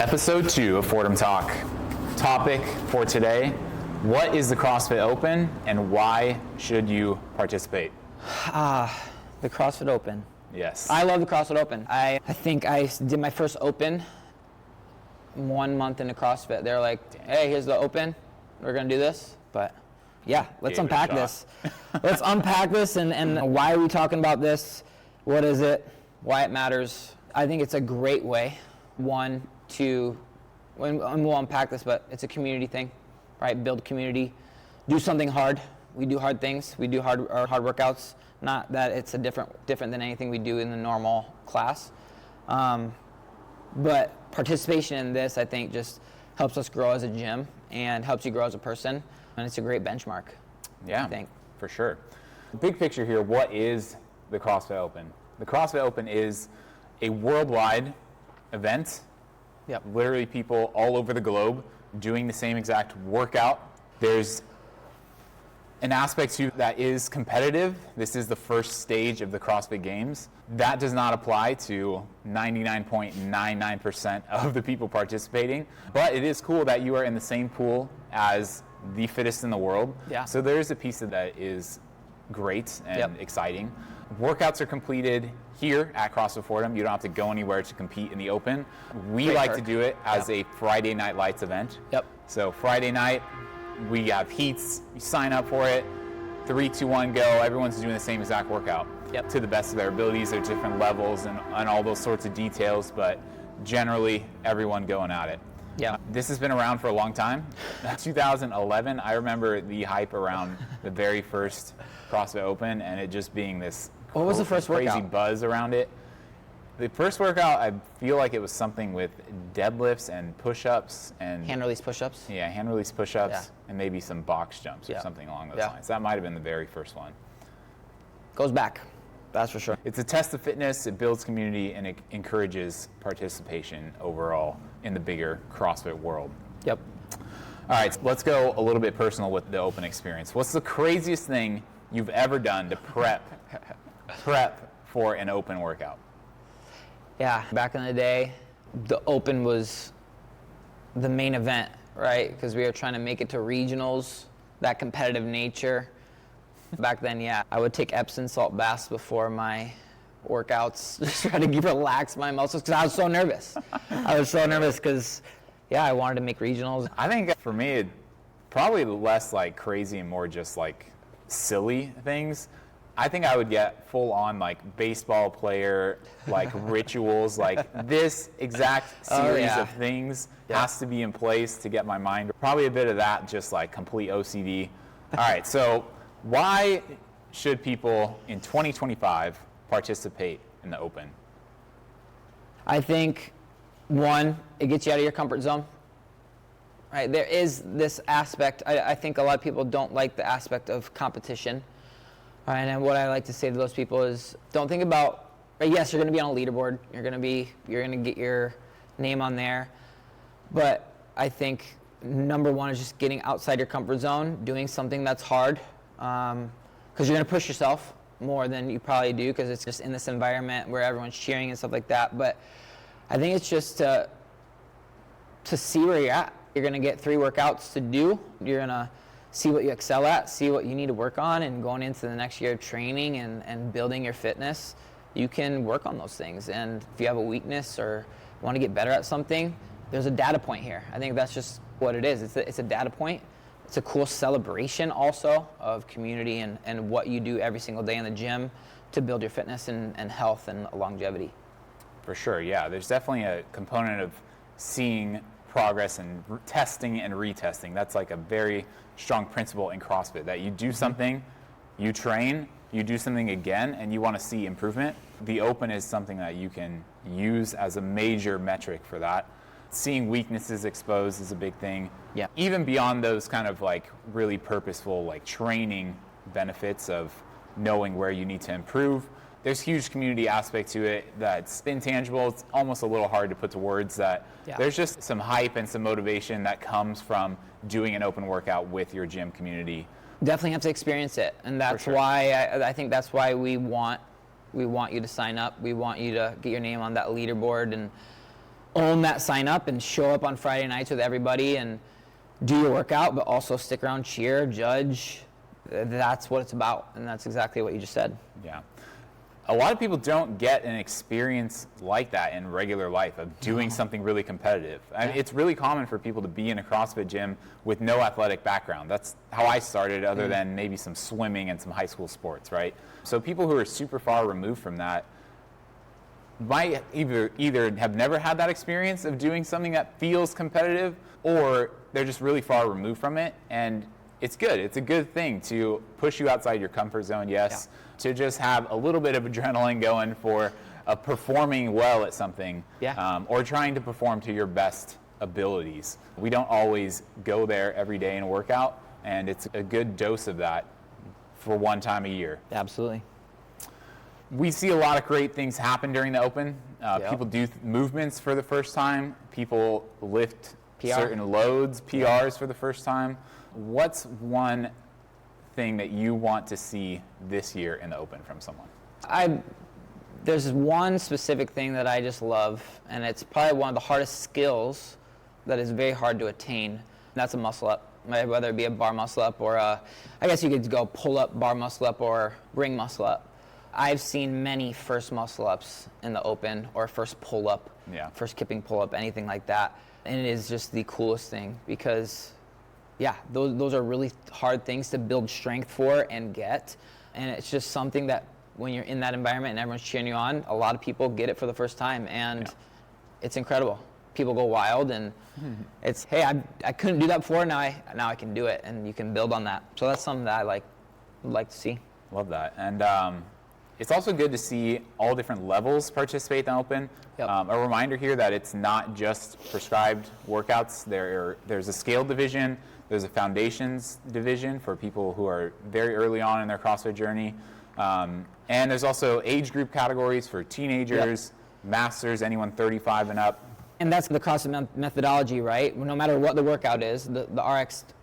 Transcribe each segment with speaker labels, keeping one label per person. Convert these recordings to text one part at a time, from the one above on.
Speaker 1: Episode 2 of Fortem Talk. Topic for today: what is the CrossFit Open and why should you participate?
Speaker 2: The CrossFit Open.
Speaker 1: Yes.
Speaker 2: I love the CrossFit Open. I think I did my first Open 1 month into CrossFit. They're like, hey, here's the Open. We're going to do this. But yeah, let's unpack this. Let's unpack this and why are we talking about this? What is it? Why it matters? I think it's a great way, and we'll unpack this, but it's a community thing, right? Build community, do something hard. We do hard things. We do hard workouts. Not that it's different than anything we do in the normal class, but participation in this, I think, just helps us grow as a gym and helps you grow as a person, and it's a great benchmark.
Speaker 1: Yeah,
Speaker 2: I think.
Speaker 1: For sure. Big picture here: what is the CrossFit Open? The CrossFit Open is a worldwide event.
Speaker 2: Yep.
Speaker 1: Literally people all over the globe doing the same exact workout. There's an aspect to that is competitive. This is the first stage of the CrossFit Games. That does not apply to 99.99% of the people participating, but it is cool that you are in the same pool as the fittest in the world.
Speaker 2: Yeah.
Speaker 1: So there's a piece of that is great and exciting. Workouts are completed here at CrossFit Fortem. You don't have to go anywhere to compete in the Open. We like to do it as a Friday Night Lights event.
Speaker 2: Yep.
Speaker 1: So Friday night, we have heats. You sign up for it. 3, 2, 1, go. Everyone's doing the same exact workout to the best of their abilities. There are different levels and all those sorts of details, but generally everyone going at it.
Speaker 2: Yeah.
Speaker 1: This has been around for a long time. 2011, I remember the hype around the very first CrossFit Open and it just being this
Speaker 2: What was the first
Speaker 1: crazy
Speaker 2: workout?
Speaker 1: buzz around it. The first workout, I feel like it was something with deadlifts and push-ups and
Speaker 2: Hand release push-ups.
Speaker 1: yeah, hand release push-ups and maybe some box jumps or something along those lines. That might have been the very first one.
Speaker 2: Goes back, that's for sure.
Speaker 1: It's a test of fitness, it builds community, and it encourages participation overall in the bigger CrossFit world.
Speaker 2: Yep.
Speaker 1: All right, so let's go a little bit personal with the Open experience. What's the craziest thing you've ever done to prep for an Open workout?
Speaker 2: Yeah, back in the day, the Open was the main event, right? Because we were trying to make it to regionals, that competitive nature. Back then, I would take Epsom salt baths before my workouts, just try to relax my muscles, because I was so nervous. Because, I wanted to make regionals.
Speaker 1: I think for me, it probably less like crazy and more just like silly things. I think I would get full on like baseball player, like rituals, like this exact series of things has to be in place to get my mind. Probably a bit of that, just like complete OCD. All right, so why should people in 2025 participate in the Open?
Speaker 2: I think, one, it gets you out of your comfort zone. Right, there is this aspect, I think a lot of people don't like the aspect of competition. Right, and what I like to say to those people is, don't think about, yes, you're going to be on a leaderboard, you're going to get your name on there, but I think number one is just getting outside your comfort zone, doing something that's hard, because you're going to push yourself more than you probably do, because it's just in this environment where everyone's cheering and stuff like that. But I think it's just to see where you're at. You're going to get 3 workouts to do. You're going to see what you excel at, see what you need to work on, and going into the next year of training and building your fitness, you can work on those things. And if you have a weakness or want to get better at something, there's a data point here. I think that's just what it is. It's a data point. It's a cool celebration also of community and what you do every single day in the gym to build your fitness and health and longevity.
Speaker 1: For sure, yeah. There's definitely a component of seeing progress and testing and retesting. That's like a very strong principle in CrossFit, that you do something, you train, you do something again, and you want to see improvement. The Open is something that you can use as a major metric for that. Seeing weaknesses exposed is a big thing.
Speaker 2: Yeah.
Speaker 1: Even beyond those kind of like really purposeful like training benefits of knowing where you need to improve, there's huge community aspect to it that's intangible. It's almost a little hard to put to words that there's just some hype and some motivation that comes from doing an Open workout with your gym community.
Speaker 2: Definitely have to experience it, and that's why I think that's why we want you to sign up. We want you to get your name on that leaderboard, and own that sign up and show up on Friday nights with everybody and do your workout, but also stick around, cheer, judge. That's what it's about, and that's exactly what you just said.
Speaker 1: Yeah. A lot of people don't get an experience like that in regular life of doing something really competitive. I mean, it's really common for people to be in a CrossFit gym with no athletic background. That's how I started, other than maybe some swimming and some high school sports, right? So people who are super far removed from that might either have never had that experience of doing something that feels competitive, or they're just really far removed from it. And it's good. It's a good thing to push you outside your comfort zone, yes. Yeah. To just have a little bit of adrenaline going for performing well at something, or trying to perform to your best abilities. We don't always go there every day in a workout, and it's a good dose of that for one time a year.
Speaker 2: Absolutely.
Speaker 1: We see a lot of great things happen during the Open. People do movements for the first time. People lift certain loads, PRs for the first time. What's one thing that you want to see this year in the Open from someone?
Speaker 2: There's one specific thing that I just love, and it's probably one of the hardest skills that is very hard to attain, and that's a muscle up, right? Whether it be a bar muscle up or I guess you could go pull up, bar muscle up, or ring muscle up. I've seen many first muscle ups in the Open, or first pull up, first kipping pull up, anything like that, and it is just the coolest thing because those are really hard things to build strength for and get. And it's just something that when you're in that environment and everyone's cheering you on, a lot of people get it for the first time. And it's incredible. People go wild, and it's, hey, I couldn't do that before, now I can do it. And you can build on that. So that's something that I would like to see.
Speaker 1: Love that. And it's also good to see all different levels participate in the Open. Yep. A reminder here that it's not just prescribed workouts. There's a scale division. There's a foundations division for people who are very early on in their CrossFit journey. And there's also age group categories for teenagers, masters, anyone 35 and up.
Speaker 2: And that's the CrossFit methodology, right? No matter what the workout is, the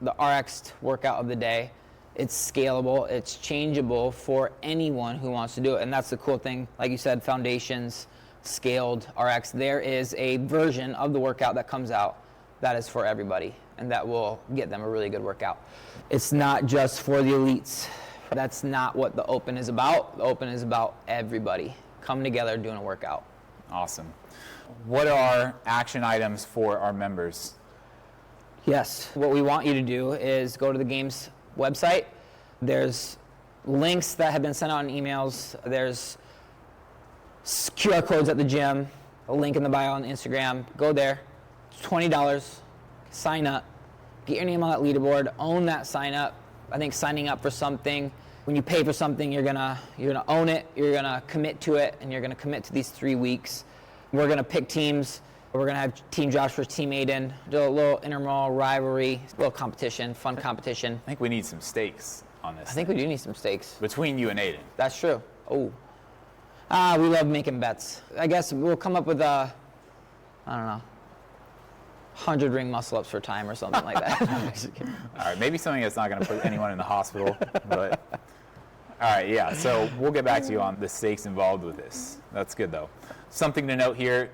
Speaker 2: RX workout of the day, it's scalable, it's changeable for anyone who wants to do it. And that's the cool thing. Like you said, foundations, scaled, RX, there is a version of the workout that comes out that is for everybody, and that will get them a really good workout. It's not just for the elites. That's not what the Open is about. The Open is about everybody coming together doing a workout.
Speaker 1: Awesome. What are action items for our members?
Speaker 2: Yes, what we want you to do is go to the game's website. There's links that have been sent out in emails. There's QR codes at the gym, a link in the bio on Instagram. Go there. It's $20. Sign up. Get your name on that leaderboard. Own that sign up. I think signing up for something, when you pay for something, you're gonna own it. You're gonna commit to it, and you're gonna commit to these 3 weeks. We're gonna pick teams. We're gonna have Team Josh versus Team Aiden. Do a little intramural rivalry, a little competition, fun competition.
Speaker 1: I think we need some stakes on this.
Speaker 2: I think we do need some stakes.
Speaker 1: Between you and Aiden.
Speaker 2: That's true. Oh. We love making bets. I guess we'll come up with I don't know, 100 ring muscle ups for time or something like that.
Speaker 1: All right, maybe something that's not going to put anyone in the hospital, but all right, yeah. So we'll get back to you on the stakes involved with this. That's good though. Something to note here: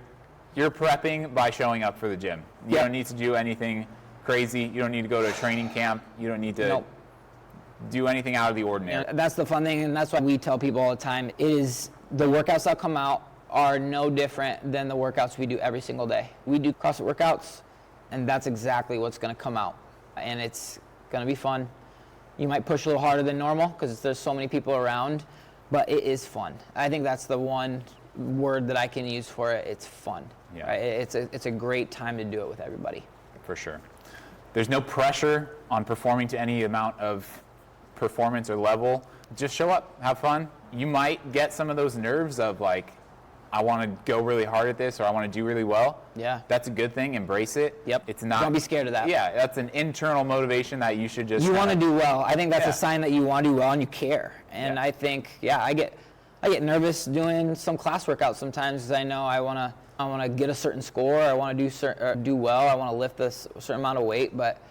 Speaker 1: you're prepping by showing up for the gym. You don't need to do anything crazy. You don't need to go to a training camp. You don't need to do anything out of the ordinary.
Speaker 2: And that's the fun thing, and that's why we tell people all the time. It is the workouts that come out are no different than the workouts we do every single day. We do CrossFit workouts, and that's exactly what's going to come out. And it's going to be fun. You might push a little harder than normal because there's so many people around, but it is fun. I think that's the one word that I can use for it. It's fun. Yeah. Right? It's a great time to do it with everybody.
Speaker 1: For sure. There's no pressure on performing to any amount of performance or level. Just show up, have fun. You might get some of those nerves of like, I want to go really hard at this, or I want to do really well.
Speaker 2: Yeah.
Speaker 1: That's a good thing. Embrace it.
Speaker 2: Yep.
Speaker 1: It's not.
Speaker 2: Don't be scared of that.
Speaker 1: Yeah, that's an internal motivation that you should just.
Speaker 2: You want to do well. I think that's a sign that you want to do well and you care. And I think, I get nervous doing some class workouts sometimes because I know I want to get a certain score. I want to do well. I want to lift a certain amount of weight, but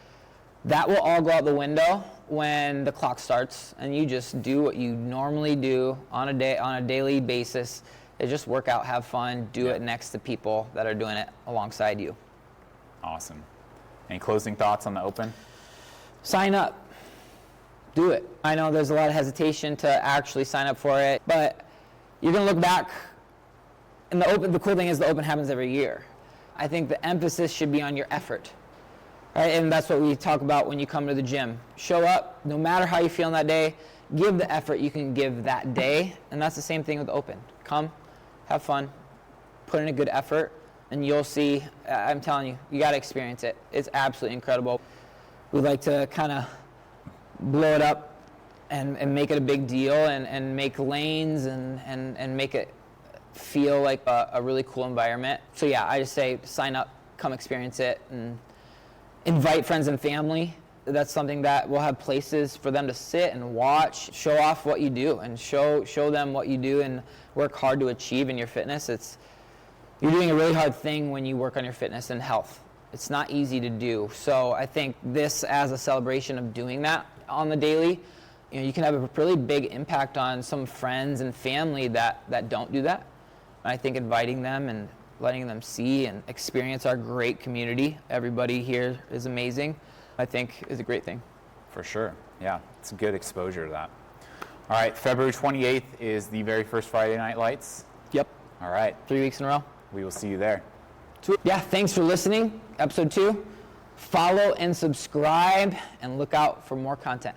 Speaker 2: that will all go out the window when the clock starts and you just do what you normally do on a daily basis. is just work out, have fun, do it next to people that are doing it alongside you.
Speaker 1: Awesome. Any closing thoughts on the Open?
Speaker 2: Sign up. Do it. I know there's a lot of hesitation to actually sign up for it, but you're going to look back. And the cool thing is the Open happens every year. I think the emphasis should be on your effort. Right? And that's what we talk about when you come to the gym. Show up, no matter how you feel that day, give the effort you can give that day. And that's the same thing with the Open. Come, have fun, put in a good effort, and you'll see, I'm telling you, you got to experience it. It's absolutely incredible. We like to kind of blow it up and make it a big deal and make lanes and make it feel like a really cool environment. So yeah, I just say sign up, come experience it, and invite friends and family. That's something that we'll have places for them to sit and watch, show off what you do, and show them what you do and work hard to achieve in your fitness. You're doing a really hard thing when you work on your fitness and health. It's not easy to do. So I think this as a celebration of doing that on the daily, you can have a really big impact on some friends and family that don't do that. And I think inviting them and letting them see and experience our great community, everybody here is amazing, I think is a great thing.
Speaker 1: For sure. Yeah, it's a good exposure to that. All right, February 28th is the very first Friday Night Lights.
Speaker 2: Yep.
Speaker 1: All right.
Speaker 2: 3 weeks in a row.
Speaker 1: We will see you there.
Speaker 2: Yeah, thanks for listening. Episode 2. Follow and subscribe and look out for more content.